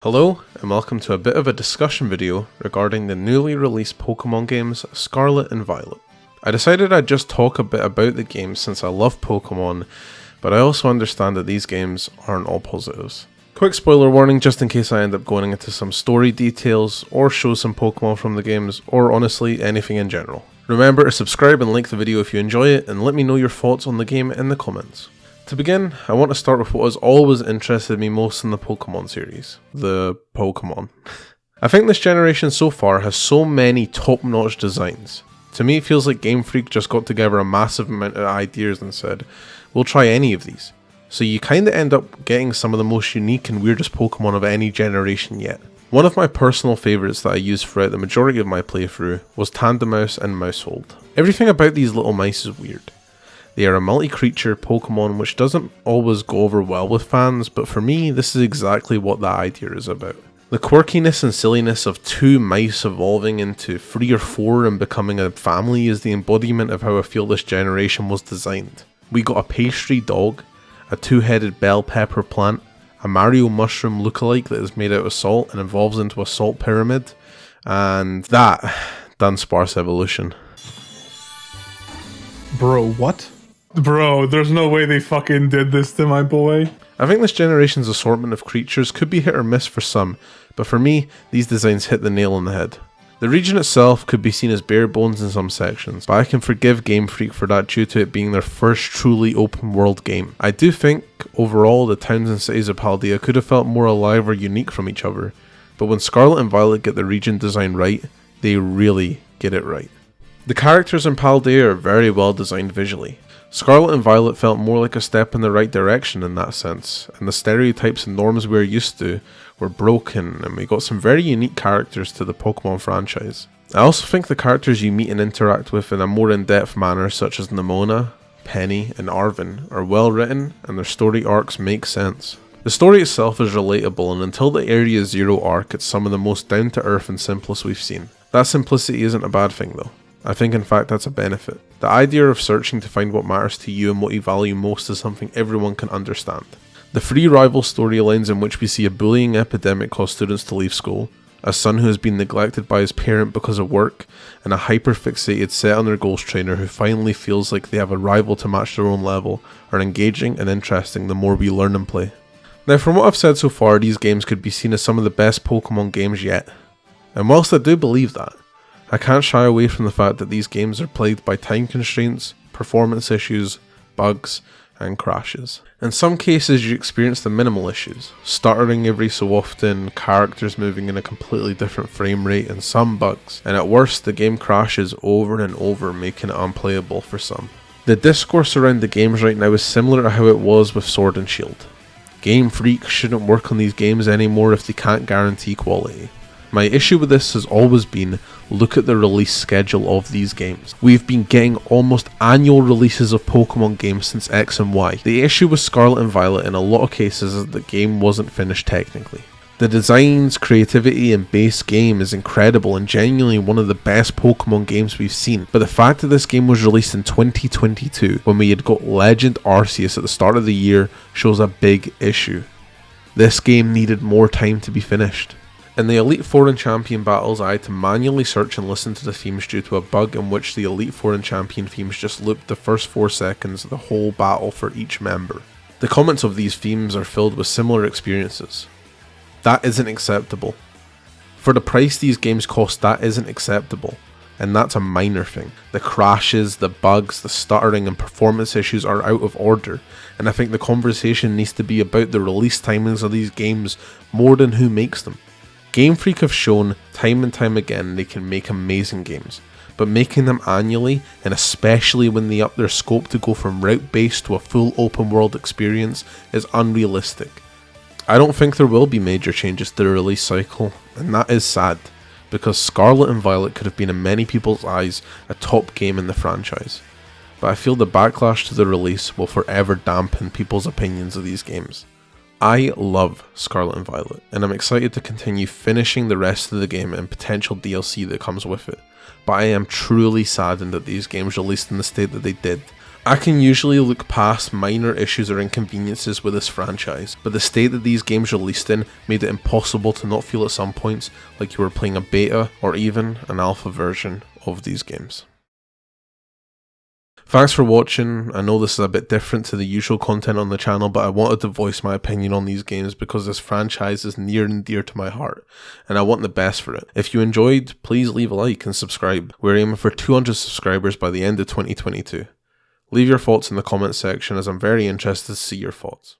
Hello, and welcome to a bit of a discussion video regarding the newly released Pokemon games Scarlet and Violet. I decided I'd just talk a bit about the games since I love Pokemon, but I also understand that these games aren't all positives. Quick spoiler warning just in case I end up going into some story details, or show some Pokemon from the games, or honestly anything in general. Remember to subscribe and like the video if you enjoy it, and let me know your thoughts on the game in the comments. To begin, I want to start with what has always interested me most in the Pokemon series, the Pokemon. I think this generation so far has so many top-notch designs. To me it feels like Game Freak just got together a massive amount of ideas and said, we'll try any of these. So you kinda end up getting some of the most unique and weirdest Pokemon of any generation yet. One of my personal favourites that I used throughout the majority of my playthrough was Tandemaus and Maushold. Everything about these little mice is weird. They are a multi-creature Pokemon which doesn't always go over well with fans, but for me this is exactly what that idea is about. The quirkiness and silliness of two mice evolving into 3 or 4 and becoming a family is the embodiment of how I feel this generation was designed. We got a pastry dog, a 2-headed bell pepper plant, a Mario mushroom lookalike that is made out of salt and evolves into a salt pyramid, and that Dunsparce evolution. Bro, what? Bro, there's no way they fucking did this to my boy. I think this generation's assortment of creatures could be hit or miss for some, but for me, these designs hit the nail on the head. The region itself could be seen as bare bones in some sections, but I can forgive Game Freak for that due to it being their first truly open world game. I do think, overall, the towns and cities of Paldea could have felt more alive or unique from each other, but when Scarlet and Violet get the region design right, they really get it right. The characters in Paldea are very well designed visually. Scarlet and Violet felt more like a step in the right direction in that sense, and the stereotypes and norms we are used to were broken, and we got some very unique characters to the Pokemon franchise. I also think the characters you meet and interact with in a more in-depth manner, such as Nemona, Penny, and Arven, are well written, and their story arcs make sense. The story itself is relatable, and until the Area Zero arc, it's some of the most down-to-earth and simplest we've seen. That simplicity isn't a bad thing though. I think in fact that's a benefit. The idea of searching to find what matters to you and what you value most is something everyone can understand. The 3 rival storylines in which we see a bullying epidemic cause students to leave school, a son who has been neglected by his parent because of work, and a hyper-fixated set on their goals trainer who finally feels like they have a rival to match their own level, are engaging and interesting the more we learn and play. Now from what I've said so far, these games could be seen as some of the best Pokemon games yet. And whilst I do believe that, I can't shy away from the fact that these games are plagued by time constraints, performance issues, bugs, and crashes. In some cases you experience the minimal issues, stuttering every so often, characters moving in a completely different frame rate, and some bugs, and at worst the game crashes over and over, making it unplayable for some. The discourse around the games right now is similar to how it was with Sword and Shield. Game Freak shouldn't work on these games anymore if they can't guarantee quality. My issue with this has always been, look at the release schedule of these games. We've been getting almost annual releases of Pokemon games since X and Y. The issue with Scarlet and Violet in a lot of cases is that the game wasn't finished technically. The designs, creativity and base game is incredible and genuinely one of the best Pokemon games we've seen, but the fact that this game was released in 2022 when we had got Legend Arceus at the start of the year shows a big issue. This game needed more time to be finished. In the Elite Four and Champion battles, I had to manually search and listen to the themes due to a bug in which the Elite Four and Champion themes just looped the first 4 seconds of the whole battle for each member. The comments of these themes are filled with similar experiences. That isn't acceptable. For the price these games cost, that isn't acceptable. And that's a minor thing. The crashes, the bugs, the stuttering and performance issues are out of order, and I think the conversation needs to be about the release timings of these games more than who makes them. Game Freak have shown time and time again they can make amazing games, but making them annually, and especially when they up their scope to go from route based to a full open world experience, is unrealistic. I don't think there will be major changes to the release cycle, and that is sad, because Scarlet and Violet could have been in many people's eyes a top game in the franchise, but I feel the backlash to the release will forever dampen people's opinions of these games. I love Scarlet and Violet, and I'm excited to continue finishing the rest of the game and potential DLC that comes with it, but I am truly saddened that these games released in the state that they did. I can usually look past minor issues or inconveniences with this franchise, but the state that these games released in made it impossible to not feel at some points like you were playing a beta or even an alpha version of these games. Thanks for watching. I know this is a bit different to the usual content on the channel, but I wanted to voice my opinion on these games because this franchise is near and dear to my heart, and I want the best for it. If you enjoyed, please leave a like and subscribe. We're aiming for 200 subscribers by the end of 2022. Leave your thoughts in the comments section as I'm very interested to see your thoughts.